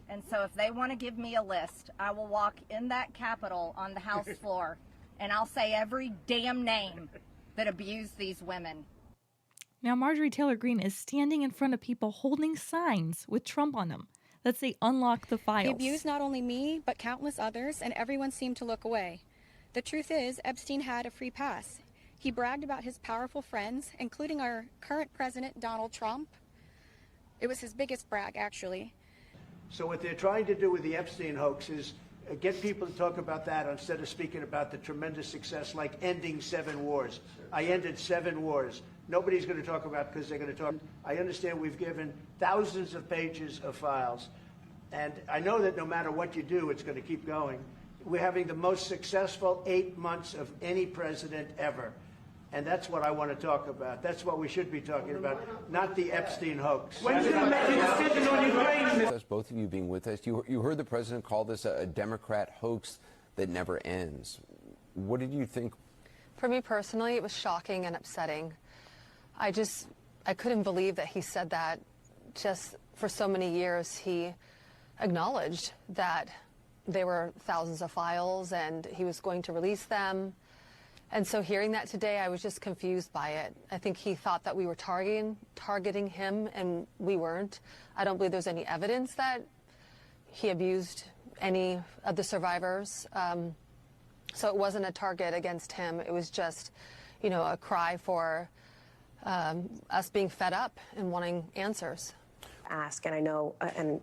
And so if they want to give me a list, I will walk in that Capitol on the House floor and I'll say every damn name that abused these women. Now, Marjorie Taylor Greene is standing in front of people holding signs with Trump on them that say unlock the files. He abused not only me, but countless others, and everyone seemed to look away. The truth is, Epstein had a free pass. He bragged about his powerful friends, including our current president, Donald Trump. It was his biggest brag, actually. So what they're trying to do with the Epstein hoax is get people to talk about that instead of speaking about the tremendous success like ending 7 wars. I ended 7 wars. Nobody's going to talk about because they're going to talk. I understand we've given thousands of pages of files, and I know that no matter what you do, it's going to keep going. We're having the most successful 8 months of any president ever. And that's what I want to talk about. That's what we should be talking about, not the Epstein hoax. When's you going to make a decision on Ukraine? Both of you being with us, you heard the president call this a Democrat hoax that never ends. What did you think? For me personally, it was shocking and upsetting. I couldn't believe that he said that. Just for so many years, he acknowledged that there were thousands of files and he was going to release them. And so hearing that today, I was just confused by it. I think he thought that we were targeting him, and we weren't. I don't believe there's any evidence that he abused any of the survivors. So it wasn't a target against him. It was just, a cry for us being fed up and wanting answers. ask, and I know, and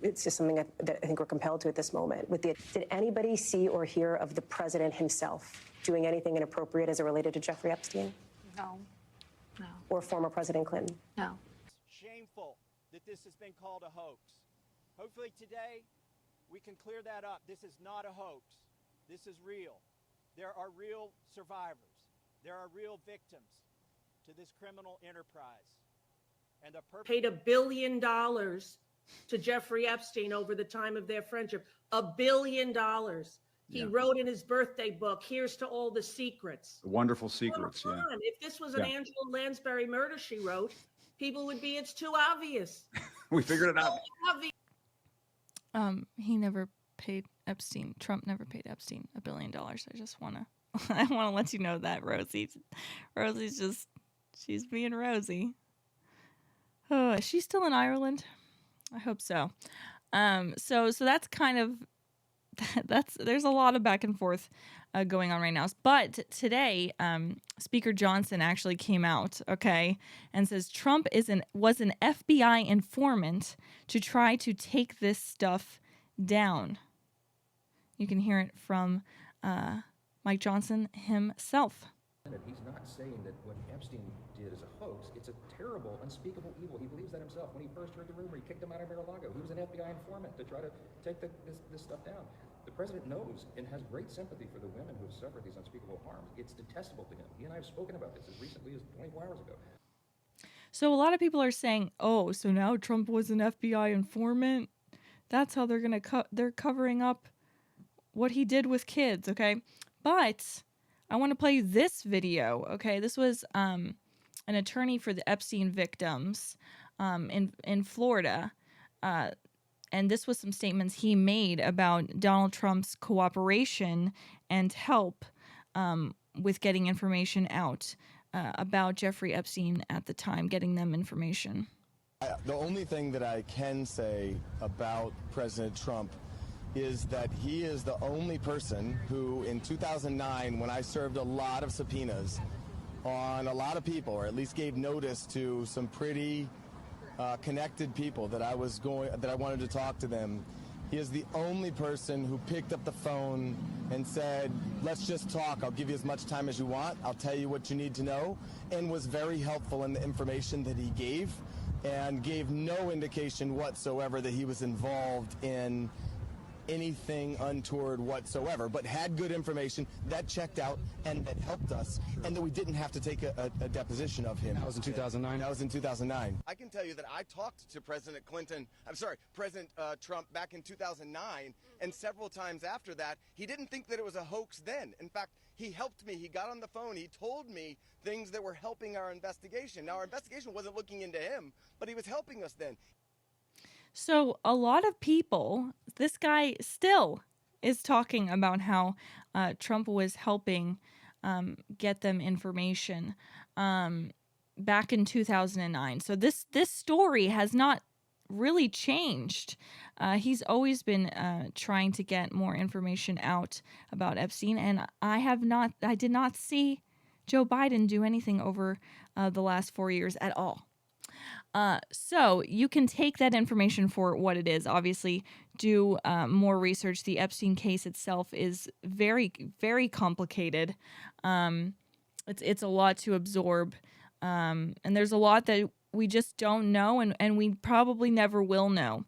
it's just something that I think we're compelled to at this moment. Did anybody see or hear of the president himself doing anything inappropriate as it related to Jeffrey Epstein? No. No. Or former President Clinton? No. Shameful that this has been called a hoax. Hopefully today we can clear that up. This is not a hoax. This is real. There are real survivors. There are real victims to this criminal enterprise. And paid $1 billion to Jeffrey Epstein over the time of their friendship. $1 billion. He wrote in his birthday book, "Here's to all the secrets." Wonderful secrets, Come on. If this was an Angela Lansbury murder she wrote, people would be, it's too obvious. We figured it out. He never paid Epstein. Trump never paid Epstein $1 billion. I just wanna I wanna let you know that, Rosie. Rosie's just, she's being Rosie. Oh, is she still in Ireland? I hope so. So that's kind of there's a lot of back and forth going on right now. But today, Speaker Johnson actually came out, okay, and says Trump was an FBI informant to try to take this stuff down. You can hear it from Mike Johnson himself. He's not saying that what Epstein did is a hoax. It's a terrible, unspeakable evil. He believes that himself. When he first heard the rumor, he kicked him out of Mar-a-Lago. He was an FBI informant to try to take this stuff down. The president knows and has great sympathy for the women who have suffered these unspeakable harms. It's detestable to him. He and I have spoken about this as recently as 24 hours ago. So a lot of people are saying, oh, so now Trump was an FBI informant? That's how they're covering up what he did with kids, okay? But I want to play you this video, okay? This was an attorney for the Epstein victims in Florida. And this was some statements he made about Donald Trump's cooperation and help with getting information out about Jeffrey Epstein at the time, getting them information. The only thing that I can say about President Trump is that he is the only person who, in 2009, when I served a lot of subpoenas on a lot of people, or at least gave notice to some pretty connected people that I wanted to talk to them, he is the only person who picked up the phone and said, let's just talk. I'll give you as much time as you want. I'll tell you what you need to know, and was very helpful in the information that he gave, and gave no indication whatsoever that he was involved in anything untoward whatsoever, but had good information that checked out and that helped us, and that we didn't have to take a deposition of him. That was in 2009? That was in 2009. I can tell you that I talked to President Trump back in 2009, and several times after that. He didn't think that it was a hoax then. In fact, he helped me. He got on the phone. He told me things that were helping our investigation. Now, our investigation wasn't looking into him, but he was helping us then. So a lot of people, this guy still is talking about how Trump was helping get them information back in 2009. So this story has not really changed. He's always been trying to get more information out about Epstein, and I did not see Joe Biden do anything over the last 4 years at all. So you can take that information for what it is. Obviously, do more research. The Epstein case itself is very, very complicated. It's a lot to absorb, and there's a lot that we just don't know, and we probably never will know.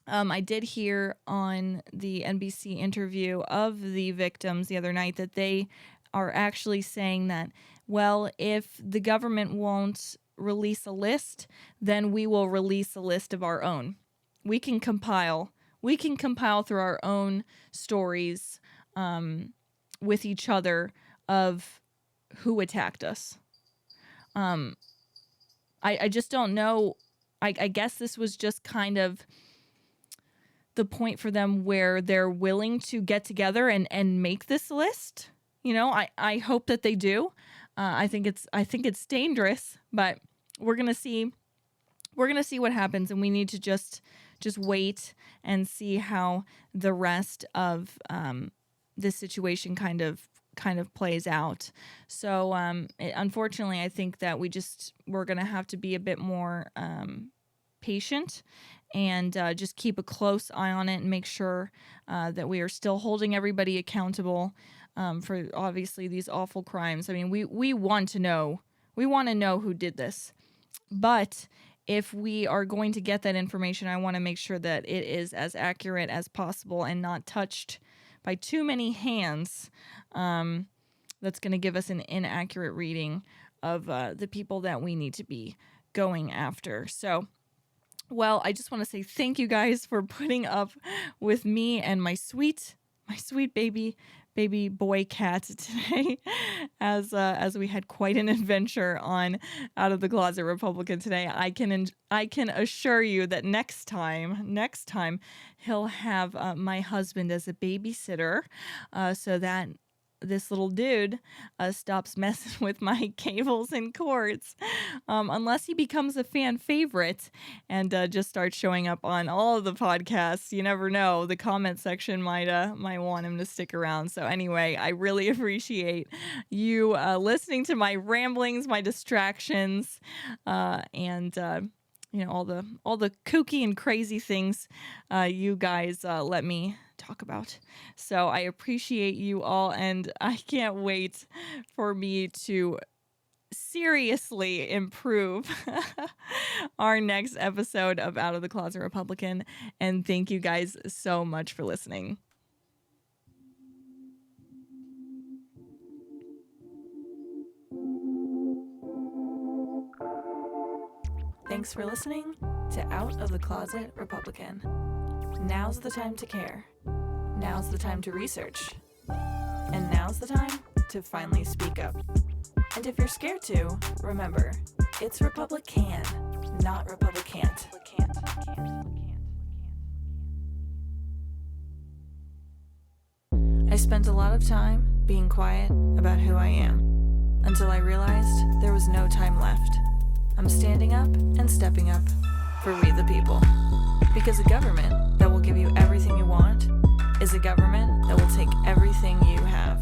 I did hear on the NBC interview of the victims the other night that they are actually saying that, well, if the government won't release a list, then we will release a list of our own. We can compile through our own stories with each other of who attacked us. I just don't know. I guess this was just kind of the point for them where they're willing to get together and make this list. You know, I hope that they do. I think it's dangerous, but we're gonna see what happens, and we need to just wait and see how the rest of this situation kind of plays out. So unfortunately, I think that we're gonna have to be a bit more patient and just keep a close eye on it and make sure that we are still holding everybody accountable for obviously these awful crimes. I mean, we want to know. We want to know who did this. But if we are going to get that information, I want to make sure that it is as accurate as possible and not touched by too many hands. That's going to give us an inaccurate reading of the people that we need to be going after. So, well, I just want to say thank you guys for putting up with me and my sweet baby boy cat today, as we had quite an adventure on Out of the Closet Republican today. I can assure you that next time he'll have my husband as a babysitter, so that this little dude stops messing with my cables and cords, unless he becomes a fan favorite and just starts showing up on all of the podcasts. You never know, the comment section might want him to stick around. So anyway, I really appreciate you listening to my ramblings, my distractions, and all the kooky and crazy things you guys let me talk about. So I appreciate you all, and I can't wait for me to seriously improve our next episode of Out of the Closet Republican. And thank you guys so much for listening. Thanks for listening to Out of the Closet Republican. Now's the time to care. Now's the time to research. And now's the time to finally speak up. And if you're scared to, remember, it's Republican, not Republicant. I spent a lot of time being quiet about who I am, until I realized there was no time left. I'm standing up and stepping up for we the people. Because a government that will give you everything you want is a government that will take everything you have.